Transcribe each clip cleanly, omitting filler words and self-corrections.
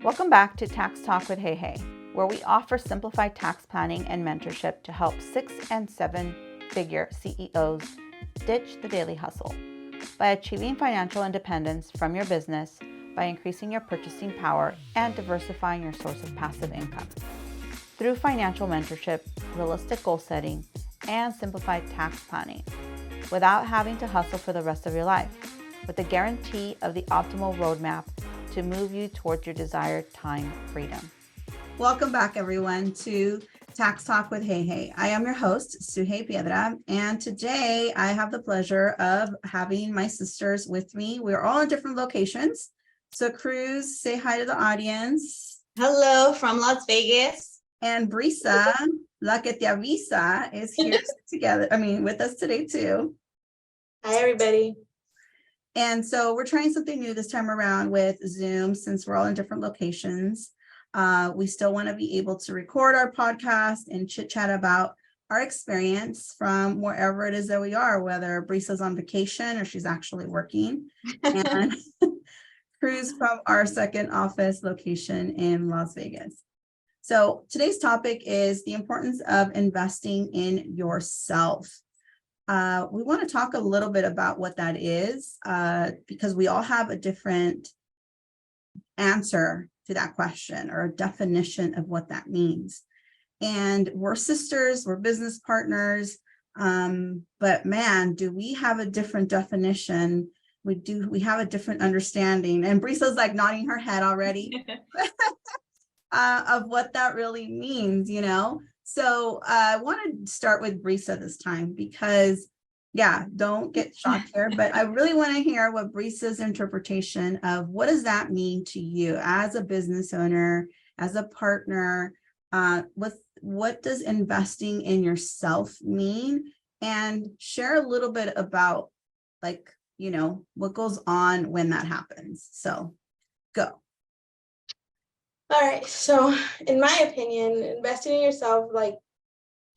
Welcome back to Tax Talk with Hey Hey, where we offer simplified tax planning and mentorship to help 6 and 7-figure CEOs ditch the daily hustle by achieving financial independence from your business by increasing your purchasing power and diversifying your source of passive income. Through financial mentorship, realistic goal setting, and simplified tax planning, without having to hustle for the rest of your life, with the guarantee of the optimal roadmap to move you towards your desired time freedom. Welcome back, everyone, to Tax Talk with Hey Hey. I am your host, Suhey Piedra, and today I have the pleasure of having my sisters with me. We're all in different locations. So Cruz, say hi to the audience. Hello from Las Vegas. And Brisa, La Que Te Avisa, is here with us today too. Hi, everybody. And so we're trying something new this time around with Zoom, since we're all in different locations. We still want to be able to record our podcast and chit chat about our experience from wherever it is that we are, whether Brisa's on vacation or she's actually working, and Cruz from our second office location in Las Vegas. So today's topic is the importance of investing in yourself. We want to talk a little bit about what that is, because we all have a different answer to that question or a definition of what that means. And we're sisters, we're business partners, but man, do we have a different definition. We have a different understanding. And Brisa's like nodding her head already of what that really means, you know? So I want to start with Brisa this time because, don't get shocked here, but I really want to hear what Brisa's interpretation of what does that mean to you as a business owner, as a partner, what does investing in yourself mean? And share a little bit about what goes on when that happens. So go. All right. So in my opinion, investing in yourself,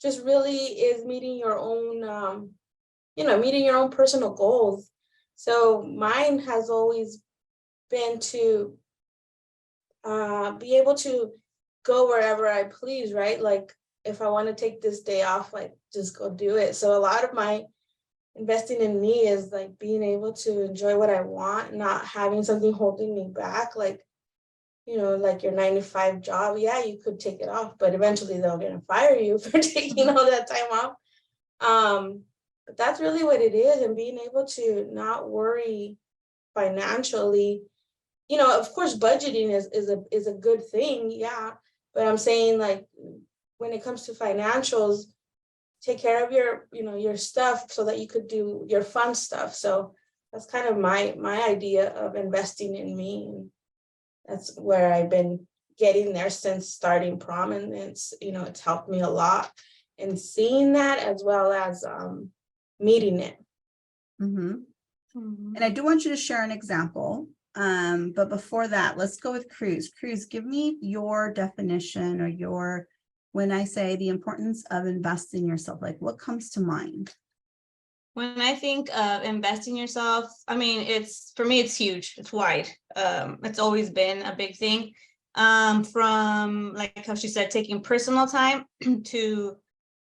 just really is meeting your own, meeting your own personal goals. So mine has always been to be able to go wherever I please, right? Like if I want to take this day off, just go do it. So a lot of my investing in me is like being able to enjoy what I want, not having something holding me back. Like your 9-to-5 job, you could take it off, but eventually they're going to fire you for taking all that time off. But that's really what it is, and being able to not worry financially. Of course, budgeting is a good thing, but I'm saying when it comes to financials, take care of your stuff so that you could do your fun stuff. So that's kind of my idea of investing in me. That's where I've been getting there since starting prom, and it's helped me a lot in seeing that as well as meeting it. Mm-hmm. Mm-hmm. And I do want you to share an example, but before that, let's go with Cruz. Cruz, give me your definition or when I say the importance of investing in yourself, what comes to mind? When I think of investing in yourself, for me, it's huge. It's wide. It's always been a big thing. From like how she said, taking personal time to,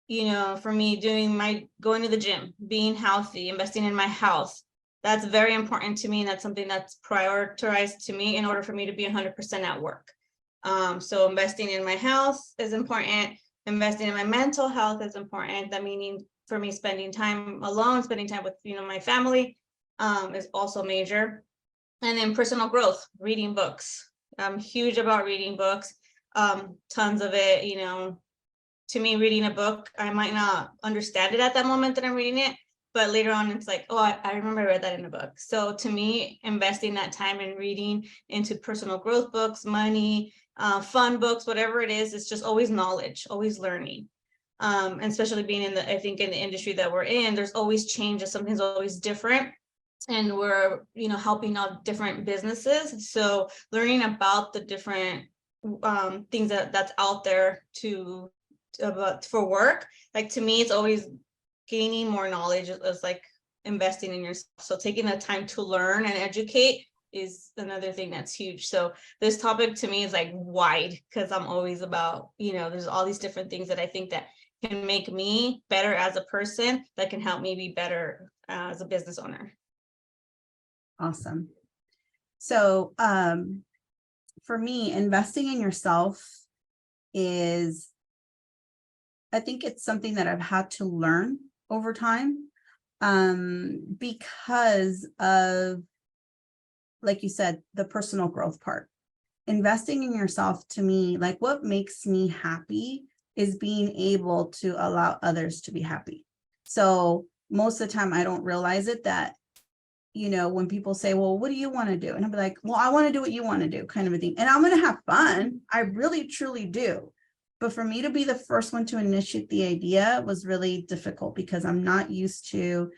for me going to the gym, being healthy, investing in my health. That's very important to me. And that's something that's prioritized to me in order for me to be 100% at work. So investing in my health is important. Investing in my mental health is important. That meaning for me, spending time alone, spending time with, my family is also major. And then personal growth, reading books. I'm huge about reading books, tons of it. To me, reading a book, I might not understand it at that moment that I'm reading it, but later on it's like, oh, I remember I read that in a book. So to me, investing that time in reading into personal growth books, money, fun books, whatever it is, it's just always knowledge, always learning. And especially being in the industry that we're in, there's always changes, something's always different, and we're helping out different businesses. So learning about the different things that's out there for work, to me, it's always gaining more knowledge. It's like investing in yourself. So taking the time to learn and educate is another thing that's huge. So this topic to me is like wide, because I'm always about, there's all these different things that I think that can make me better as a person, that can help me be better as a business owner. Awesome. So for me, investing in yourself is, I think it's something that I've had to learn over time, because of, like you said, the personal growth part. Investing in yourself, to me, like what makes me happy is being able to allow others to be happy. So most of the time I don't realize it, that, when people say, well, what do you want to do? And I'll be like, well, I want to do what you want to do, kind of a thing. And I'm going to have fun. I really, truly do. But for me to be the first one to initiate the idea was really difficult, because I'm not used to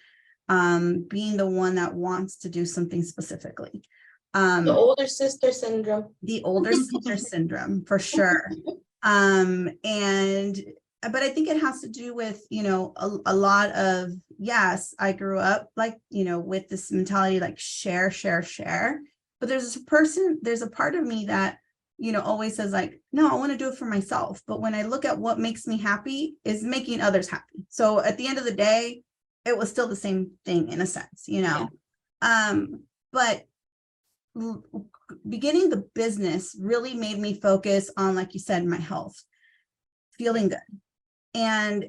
being the one that wants to do something specifically. The older sister syndrome. The older sister syndrome, for sure. But I think it has to do with, a lot of, yes, I grew up like, with this mentality, like share. But there's a part of me that, always says like, no, I want to do it for myself. But when I look at what makes me happy is making others happy. So at the end of the day, it was still the same thing in a sense, Yeah. But beginning the business really made me focus on, like you said, my health, feeling good. And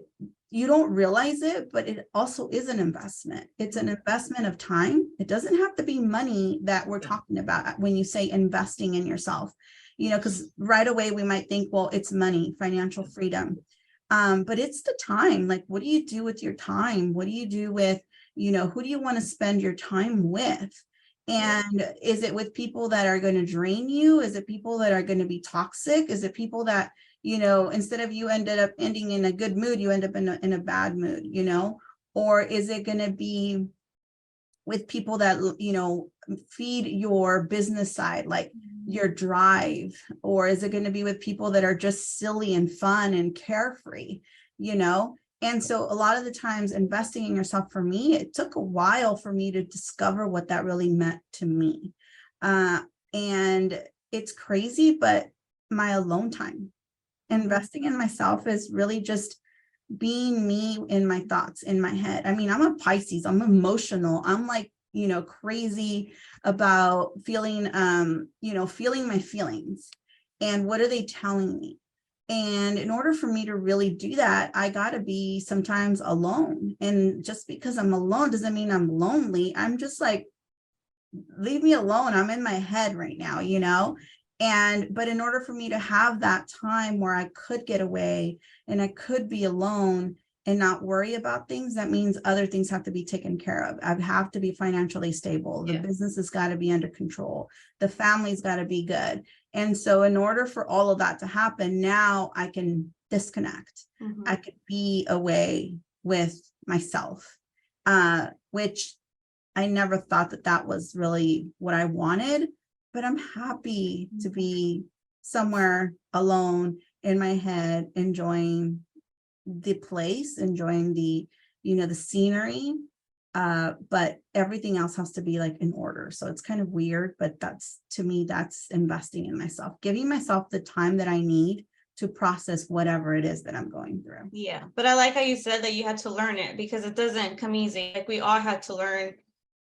you don't realize it, but it also is an investment. It's an investment of time. It doesn't have to be money that we're talking about when you say investing in yourself, because right away we might think, well, it's money, financial freedom. But it's the time. Like, what do you do with your time? What do you do with, who do you want to spend your time with? And is it with people that are going to drain you? Is it people that are going to be toxic? Is it people that, instead of you ended up ending in a good mood, you end up in a bad mood, or is it going to be with people that, feed your business side, like your drive, or is it going to be with people that are just silly and fun and carefree, And so a lot of the times investing in yourself, for me, it took a while for me to discover what that really meant to me. And it's crazy, but my alone time, investing in myself is really just being me in my thoughts, in my head. I mean, I'm a Pisces, I'm emotional. I'm like, crazy about feeling, feeling my feelings. And what are they telling me? And in order for me to really do that, I got to be sometimes alone. And just because I'm alone doesn't mean I'm lonely. I'm just like, leave me alone. I'm in my head right now, but in order for me to have that time where I could get away and I could be alone and not worry about things, that means other things have to be taken care of. I have to be financially stable. The business has got to be under control. The family's got to be good. And so in order for all of that to happen, now I can disconnect. Mhm. I could be away with myself, which I never thought that was really what I wanted, but I'm happy to be somewhere alone in my head, enjoying the place, enjoying the, the scenery. But everything else has to be like in order. So it's kind of weird, but to me, that's investing in myself, giving myself the time that I need to process whatever it is that I'm going through. Yeah, but I like how you said that you had to learn it, because it doesn't come easy. Like, we all had to learn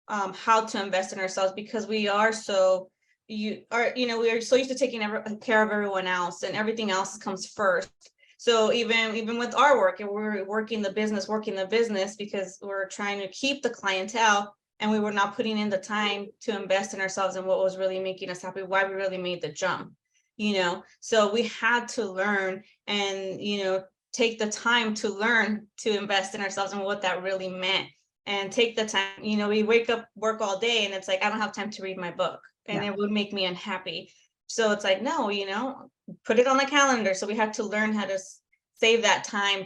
how to invest in ourselves, because we are so we are so used to taking care of everyone else, and everything else comes first. So even with our work, and we're working the business because we're trying to keep the clientele, and we were not putting in the time to invest in ourselves and what was really making us happy, why we really made the jump. So we had to learn and take the time to learn to invest in ourselves and what that really meant. And take the time, we wake up, work all day, and it's like, I don't have time to read my book, and it would make me unhappy. So it's like, no, put it on the calendar. So we had to learn how to save that time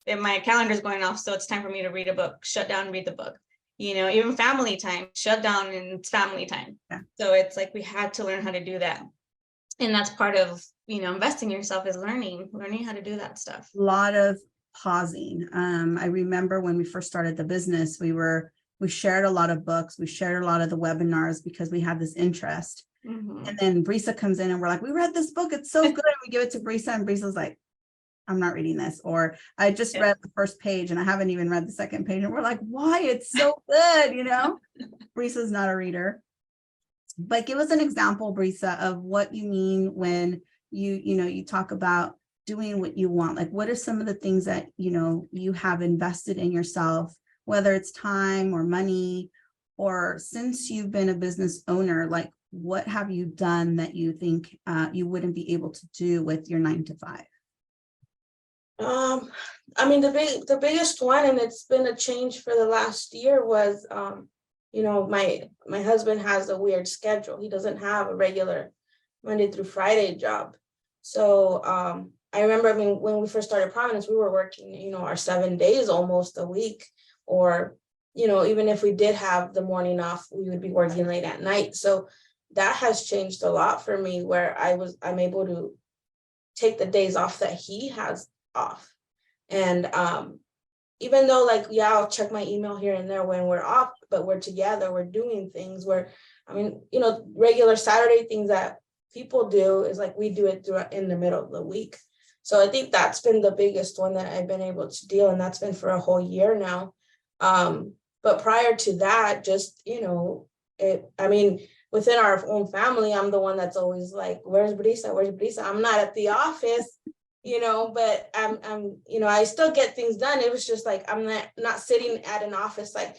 and my calendar's going off, so it's time for me to read a book, shut down, read the book. Even family time, shut down, and it's family time. Yeah. So it's like, we had to learn how to do that. And that's part of, investing in yourself, is learning how to do that stuff. A lot of pausing. I remember when we first started the business, we were We shared a lot of books. We shared a lot of the webinars because we had this interest. Mhm. And then Brisa comes in and we're like, we read this book. It's so good. And we give it to Brisa and Brisa's like, I'm not reading this. Or I just Yeah. read the first page and I haven't even read the second page. And we're like, why? It's so good, you know? Brisa's not a reader. But give us an example, Brisa, of what you mean when you talk about doing what you want. Like, what are some of the things that, you have invested in yourself, whether it's time or money, or since you've been a business owner, like what have you done that you think you wouldn't be able to do with your 9 to 5? I mean, the biggest one, and it's been a change for the last year, was my husband has a weird schedule. He doesn't have a regular Monday through Friday job. So I remember, when we first started Prominence, we were working, our 7 days almost a week, or, even if we did have the morning off, we would be working late at night. So that has changed a lot for me, where I'm able to take the days off that he has off. And even though, like, yeah, I'll check my email here and there when we're off, but we're together, we're doing things where, regular Saturday things that people do is like, we do it in the middle of the week. So I think that's been the biggest one that I've been able to deal, and that's been for a whole year now. But prior to that, just, within our own family, I'm the one that's always like, where's Brisa? Where's Brisa? I'm not at the office, but I still get things done. It was just like, I'm not sitting at an office. Like,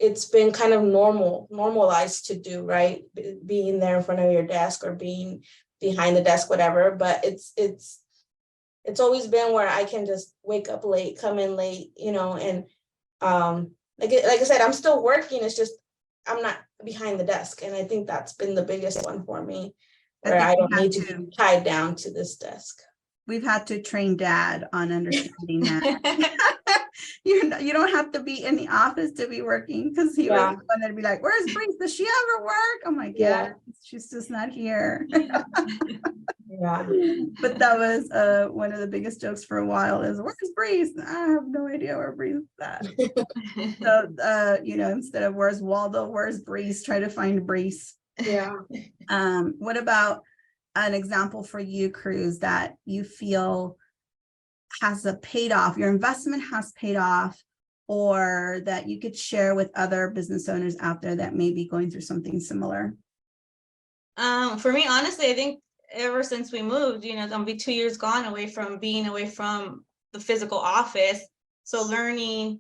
it's been kind of normalized to do, right? Being there in front of your desk or being behind the desk, whatever. But it's always been where I can just wake up late, come in late, and like I said, I'm still working. It's just, I'm not behind the desk. And I think that's been the biggest one for me, where I don't need to be tied down to this desk. We've had to train Dad on understanding that. You don't have to be in the office to be working, because he was the one that'd be like, where's Brisa? Does she ever work? Oh my God, she's just not here. Yeah. But that was one of the biggest jokes for a while is, where's Brisa? I have no idea where Brisa is at. So instead of where's Waldo, where's Brisa, try to find Brisa. Yeah. What about an example for you, Cruz, that you feel has paid off, your investment has paid off, or that you could share with other business owners out there that may be going through something similar? For me, honestly, I think ever since we moved, gonna be 2 years gone being away from the physical office. So learning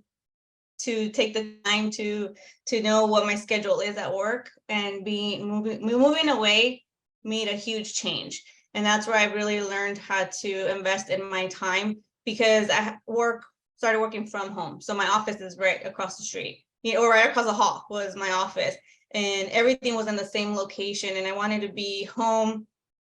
to take the time to know what my schedule is at work, and moving away made a huge change. And that's where I really learned how to invest in my time, because I started working from home. So my office is right across the street, or right across the hall was my office, and everything was in the same location. And I wanted to be home,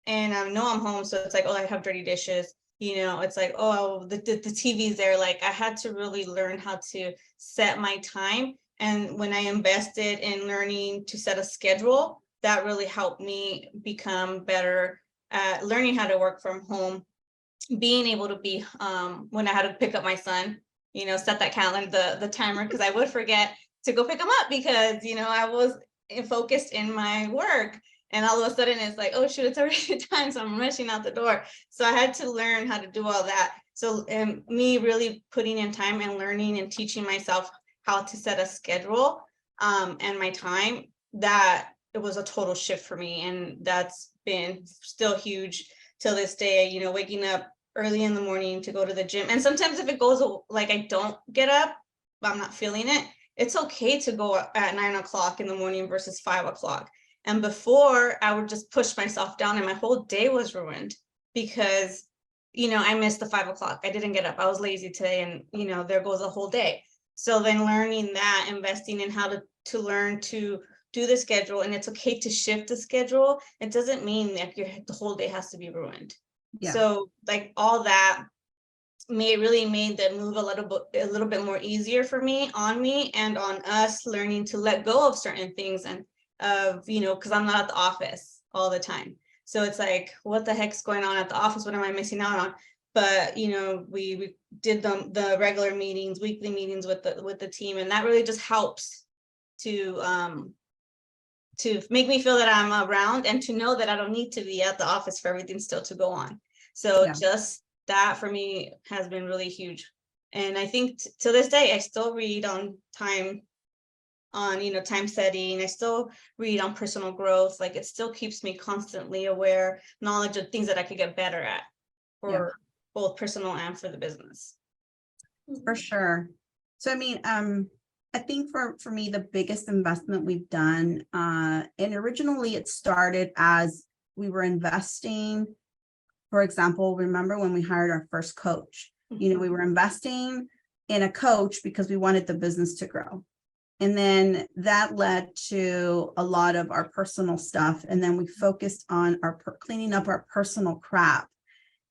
and I know I'm home. So it's like, oh, I have dirty dishes. It's like, oh, the TV's there. Like, I had to really learn how to set my time. And when I invested in learning to set a schedule, that really helped me become better at learning how to work from home, being able to be, when I had to pick up my son, set that calendar, the timer, because I would forget to go pick him up because, I was focused in my work. And all of a sudden it's like, oh shoot, it's already time. So I'm rushing out the door. So I had to learn how to do all that. So me really putting in time and learning and teaching myself how to set a schedule and my time, that it was a total shift for me. And that's been still huge till this day, waking up early in the morning to go to the gym. And sometimes if it goes like I don't get up, I'm not feeling it, it's okay to go at 9 o'clock in the morning versus 5 o'clock. And before, I would just push myself down and my whole day was ruined because, I missed the 5 o'clock. I didn't get up. I was lazy today, and, there goes a whole day. So then learning that, investing in how to learn to do the schedule, and it's okay to shift the schedule. It doesn't mean that the whole day has to be ruined. Yeah. So like all that really made the move a little bit more easier for me, and on us learning to let go of certain things, and because I'm not at the office all the time. So it's like, what the heck's going on at the office? What am I missing out on? but we did the regular meetings, weekly meetings with the team, and that really just helps to make me feel that I'm around and to know that I don't need to be at the office for everything still to go on. So Yeah. just that for me has been really huge. And I think to this day, I still read on time setting. I still read on personal growth. Like, it still keeps me constantly aware, knowledge of things that I could get better at for both personal and for the business. For sure. So, I mean, I think for me, the biggest investment we've done, and originally it started as we were investing. For example, remember when we hired our first coach, we were investing in a coach because we wanted the business to grow. And then that led to a lot of our personal stuff. And then we focused on cleaning up our personal crap.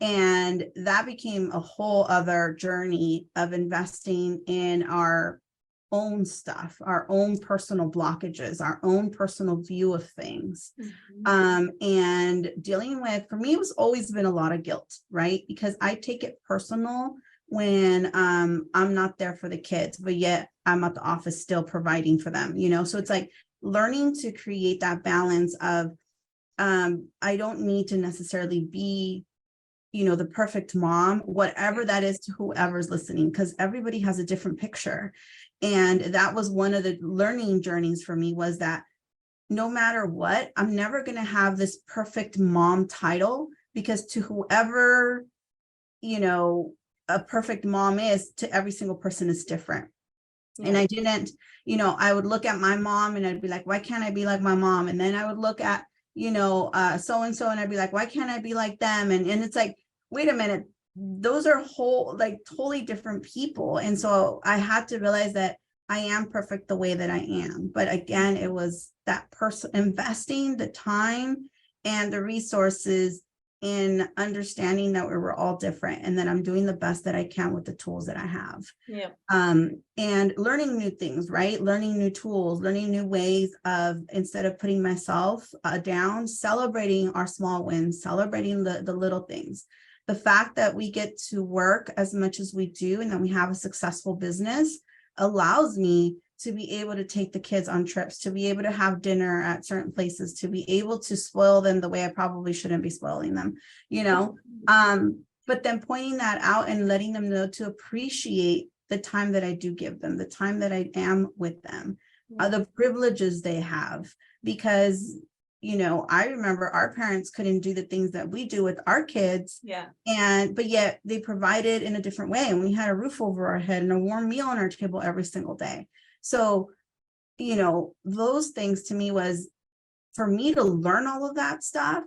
And that became a whole other journey of investing in our own stuff, our own personal blockages, our own personal view of things. And dealing with, for me, it was always been a lot of guilt, right? Because I take it personal when I'm not there for the kids, but yet I'm at the office still providing for them, So it's like learning to create that balance of I don't need to necessarily be the perfect mom, whatever that is to whoever's listening, because everybody has a different picture. And that was one of the learning journeys for me, was that no matter what, I'm never going to have this perfect mom title, because to whoever, a perfect mom is, to every single person is different. Yeah. And I didn't, I would look at my mom and I'd be like, why can't I be like my mom? And then I would look at, so-and-so, and I'd be like, why can't I be like them? And it's like, wait a minute, those are totally different people. And so I had to realize that I am perfect the way that I am. But again, it was that person investing the time and the resources in understanding that we were all different, and that I'm doing the best that I can with the tools that I have. Yeah. And learning new things, right? Learning new tools, learning new ways of, instead of putting myself down, celebrating our small wins, celebrating the little things. The fact that we get to work as much as we do and that we have a successful business allows me to be able to take the kids on trips, to be able to have dinner at certain places, to be able to spoil them the way I probably shouldn't be spoiling them, but then pointing that out and letting them know to appreciate the time that I do give them, the time that I am with them, the privileges they have. Because, I remember our parents couldn't do the things that we do with our kids. Yeah. But yet they provided in a different way. And we had a roof over our head and a warm meal on our table every single day. So, those things to me was, for me to learn all of that stuff,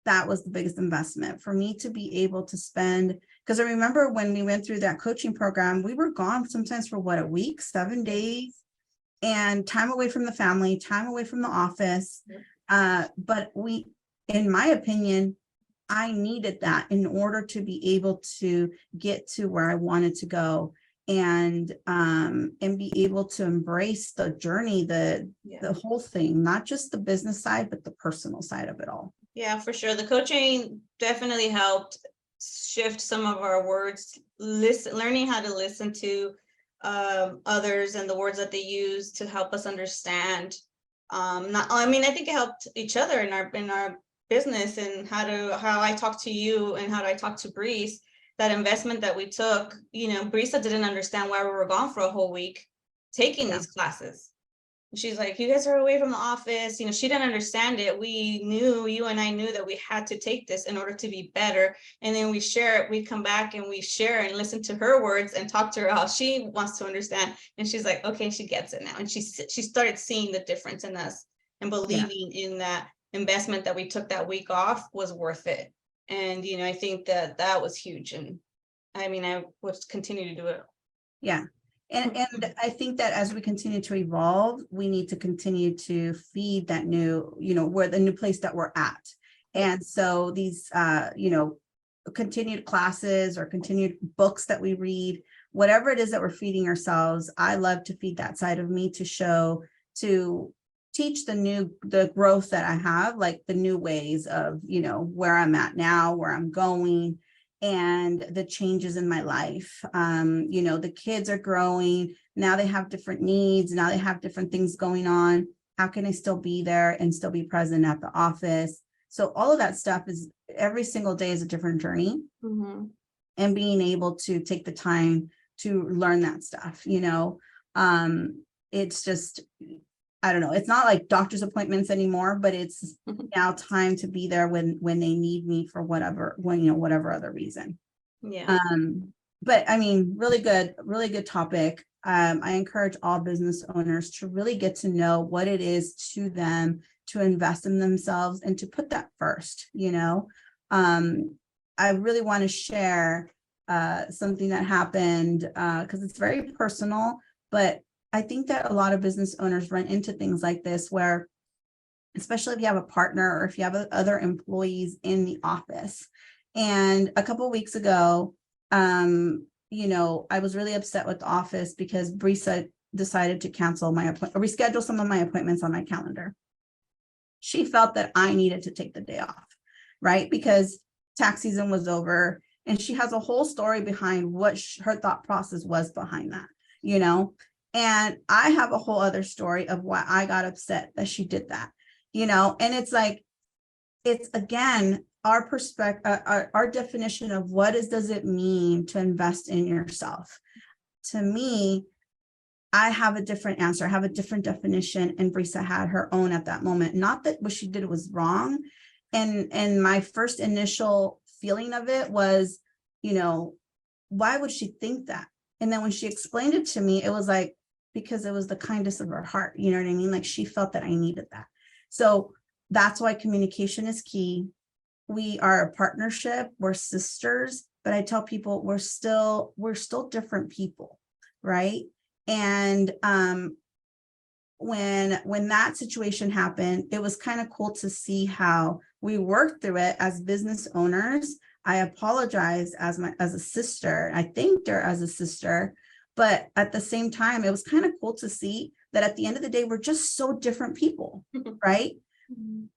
that was the biggest investment for me, to be able to spend. Because I remember when we went through that coaching program, we were gone sometimes for a week, 7 days, and time away from the family, time away from the office. But in my opinion, I needed that in order to be able to get to where I wanted to go, and be able to embrace the journey, the whole thing, not just the business side, but the personal side of it all. Yeah, for sure. The coaching definitely helped shift some of our words, learning how to listen to others and the words that they use to help us understand. I think it helped each other in our business, and how I talk to you and how I talk to Breeze. That investment that we took, Brisa didn't understand why we were gone for a whole week taking these classes. She's like, you guys are away from the office. She didn't understand it. You and I knew that we had to take this in order to be better. And then we share it. We come back and we share and listen to her words and talk to her how she wants to understand. And she's like, okay, she gets it now. And she started seeing the difference in us and believing in that investment that we took that week off was worth it. And, I think that was huge. And I would continue to do it. Yeah. And I think that as we continue to evolve, we need to continue to feed that new, where the new place that we're at. And so these, continued classes or continued books that we read, whatever it is that we're feeding ourselves, I love to feed that side of me, to teach the growth that I have, like the new ways of, where I'm at now, where I'm going. and the changes in my life. You know, the kids are growing. Now they have different needs. Now they have different things going on. How can I still be there and still be present at the office? So all of that stuff is every single day is a different journey, Mhm. and being able to take the time to learn that stuff, you know, it's just, I don't know, it's not like doctor's appointments anymore, but it's now time to be there when they need me for whatever, when, you know, whatever other reason. Yeah. But I mean, really good topic. I encourage all business owners to really get to know what it is to them to invest in themselves and to put that first, you know. I really want to share something that happened because it's very personal, but I think that a lot of business owners run into things like this where, especially if you have a partner or if you have other employees in the office. And a couple of weeks ago, you know, I was really upset with the office because Brisa decided to cancel my appointment, or reschedule some of my appointments on my calendar. She felt that I needed to take the day off, right? Because tax season was over, and she has a whole story behind what her thought process was behind that, you know? And I have a whole other story of why I got upset that she did that, you know? And it's like, it's again, our perspective, our definition of does it mean to invest in yourself? To me, I have a different answer. I have a different definition, and Brisa had her own at that moment. Not that what she did was wrong. And my first initial feeling of it was, you know, why would she think that? And then when she explained it to me, it was like, because it was the kindness of her heart. You know what I mean? Like she felt that I needed that. So that's why communication is key. We are a partnership, we're sisters, but I tell people we're still different people, right? And when that situation happened, it was kind of cool to see how we worked through it as business owners. I apologized as a sister. I thanked her as a sister, but at the same time, it was kind of cool to see that at the end of the day, we're just so different people, right?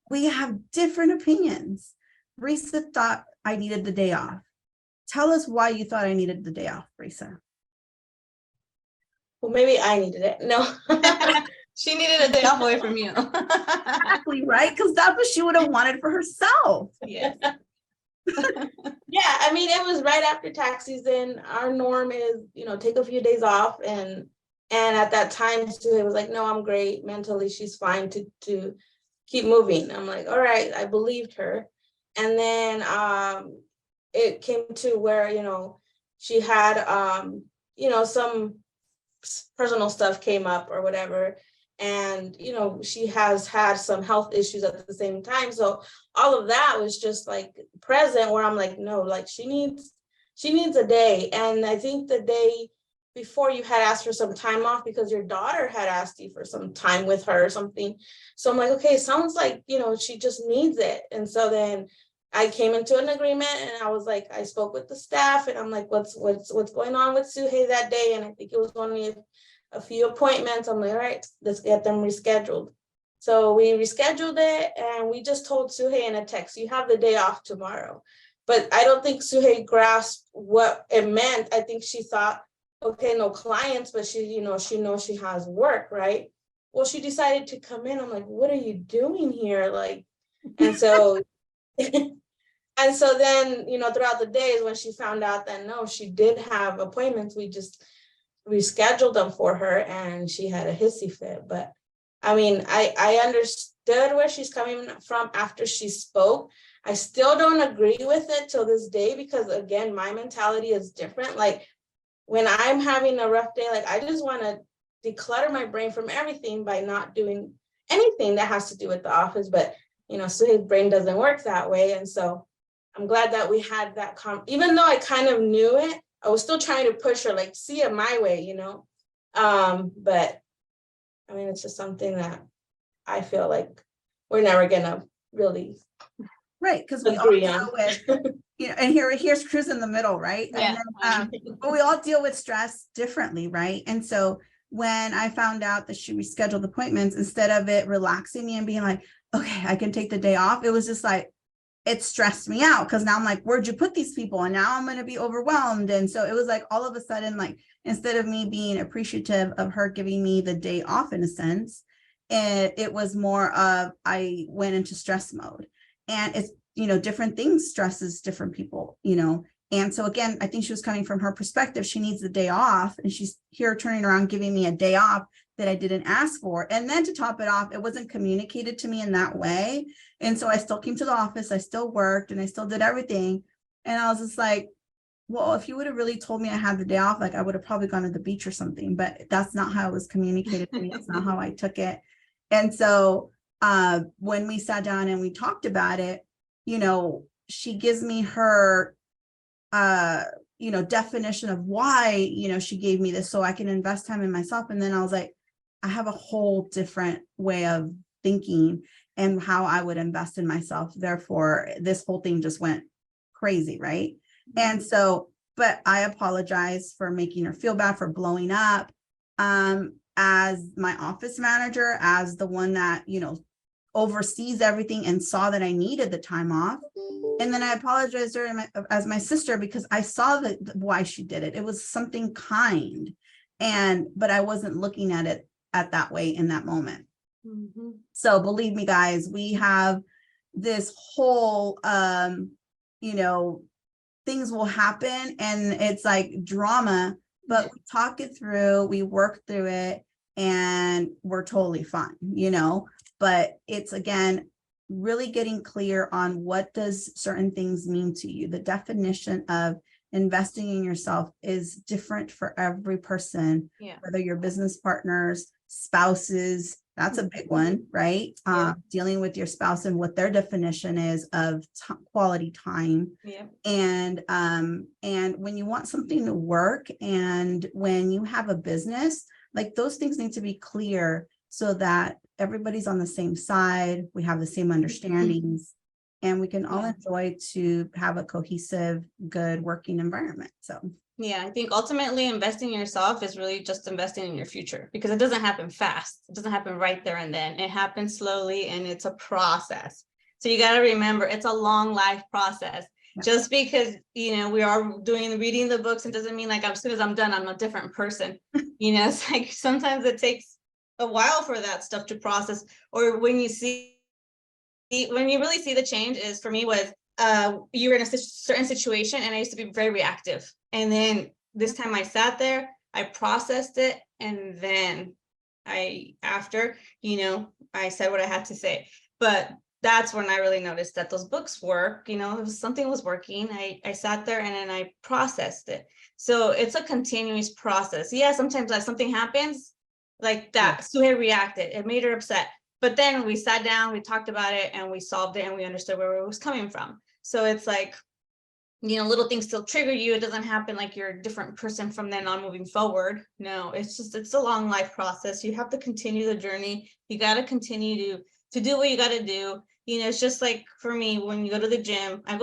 We have different opinions. Brisa thought I needed the day off. Tell us why you thought I needed the day off, Brisa. Well, maybe I needed it. No. She needed a day off away from you. Exactly, right? Because that's what she would have wanted for herself. Yes. Yeah, I mean, it was right after tax season. Our norm is, you know, take a few days off, and at that time, Suhe was like, no, I'm great. Mentally, she's fine to keep moving. I'm like, all right, I believed her. And then it came to where, you know, she had you know, some personal stuff came up or whatever. And, you know, she has had some health issues at the same time. So all of that was just like present, where I'm like, no, like she needs a day. And I think the day before you had asked for some time off because your daughter had asked you for some time with her or something. So I'm like, okay, sounds like, you know, she just needs it. And so then I came into an agreement, and I was like, I spoke with the staff, and I'm like, what's going on with Suhe that day? And I think it was only a few appointments. I'm like, all right, let's get them rescheduled. So we rescheduled it, and we just told Suhe in a text, you have the day off tomorrow. But I don't think Suhe grasped what it meant. I think she thought, okay, no clients, but she knows she has work, right? Well, she decided to come in. I'm like, what are you doing here? Like, and so and so then, you know, throughout the days when she found out that no, she did have appointments, we just rescheduled them for her, and she had a hissy fit. But I mean, I understood where she's coming from after she spoke. I still don't agree with it till this day, because again, my mentality is different. Like when I'm having a rough day, like I just want to declutter my brain from everything by not doing anything that has to do with the office. But you know, so his brain doesn't work that way. And so I'm glad that we had that even though I kind of knew it, I was still trying to push her, like, see it my way, you know? But I mean, it's just something that I feel like we're never gonna really Right, because we all agree deal on. with, you know, and here's Cruz in the middle, right? Yeah. And then, but we all deal with stress differently, right? And so when I found out that she rescheduled appointments, instead of it relaxing me and being like, okay, I can take the day off, it was just like, it stressed me out because now I'm like, where'd you put these people? And now I'm going to be overwhelmed. And so it was like all of a sudden, like, instead of me being appreciative of her giving me the day off in a sense, it was more of I went into stress mode. And it's, different things stresses different people, And so again, I think she was coming from her perspective. She needs the day off, and she's here turning around giving me a day off that I didn't ask for. And then to top it off, it wasn't communicated to me in that way. And so I still came to the office, I still worked, and I still did everything. And I was just like, well, if you would have really told me I had the day off, like I would have probably gone to the beach or something, but that's not how it was communicated to me. That's not how I took it. And so when we sat down and we talked about it, she gives me her definition of why, she gave me this so I can invest time in myself. And then I was like, I have a whole different way of thinking and how I would invest in myself. Therefore, this whole thing just went crazy, right? And so, but I apologize for making her feel bad, for blowing up. As my office manager, as the one that, oversees everything and saw that I needed the time off. And then I apologized to her as my sister because I saw why she did it. It was something kind, but I wasn't looking at it at that way in that moment. Mm-hmm. So believe me, guys, we have this whole, things will happen and it's like drama, but we talk it through, we work through it, and we're totally fine, but it's, again, really getting clear on what does certain things mean to you. The definition of investing in yourself is different for every person, whether you're business partners, spouses, that's a big one, right? Dealing with your spouse and what their definition is of quality time. And when you want something to work and when you have a business, like those things need to be clear so that everybody's on the same side, we have the same understandings, and we can all enjoy to have a cohesive, good working environment. So I think ultimately investing in yourself is really just investing in your future, because it doesn't happen fast. It doesn't happen right there and then. It happens slowly, and it's a process. So you got to remember, it's a long life process. Just because, we are reading the books, it doesn't mean like as soon as I'm done, I'm a different person. It's like sometimes it takes a while for that stuff to process. Or when you really see the change is, for me, was you were in a certain situation and I used to be very reactive. And then this time I sat there, I processed it, and then I said what I had to say. But that's when I really noticed that those books work, something was working. I sat there and then I processed it. So it's a continuous process. Sometimes like something happens like that. Suhey reacted, it made her upset. But then we sat down, we talked about it, and we solved it, and we understood where it was coming from. So it's like, little things still trigger you. It doesn't happen like you're a different person from then on moving forward. No, it's a long life process. You have to continue the journey. You got to continue to do what you got to do. It's just like for me, when you go to the gym, I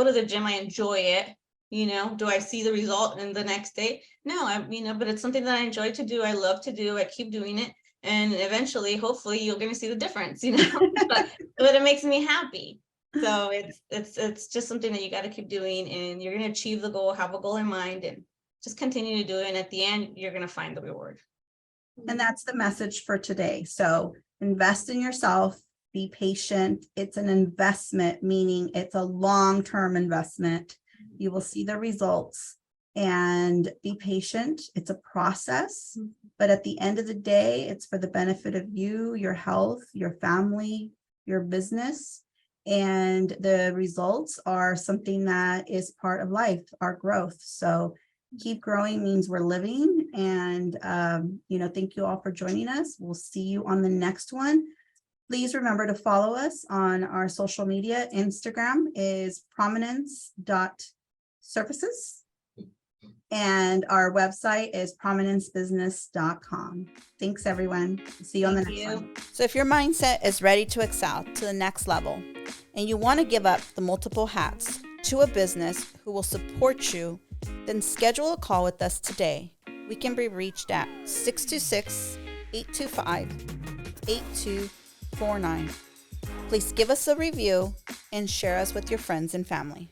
enjoy it. Do I see the result in the next day? No, but it's something that I enjoy to do. I love to do. I keep doing it. And eventually, hopefully, you're going to see the difference, but it makes me happy. So it's just something that you got to keep doing, and you're going to achieve the goal, have a goal in mind, and just continue to do it. And at the end, you're going to find the reward. And that's the message for today. So invest in yourself, be patient. It's an investment, meaning it's a long-term investment. You will see the results, and be patient. It's a process, but at the end of the day, it's for the benefit of you, your health, your family, your business. And the results are something that is part of life, our growth. So keep growing means we're living. And, thank you all for joining us. We'll see you on the next one. Please remember to follow us on our social media. Instagram is prominence.services. And our website is prominencebusiness.com. Thanks, everyone. See you on the next one. So if your mindset is ready to excel to the next level, and you want to give up the multiple hats to a business who will support you, then schedule a call with us today. We can be reached at 626-825-8249. Please give us a review and share us with your friends and family.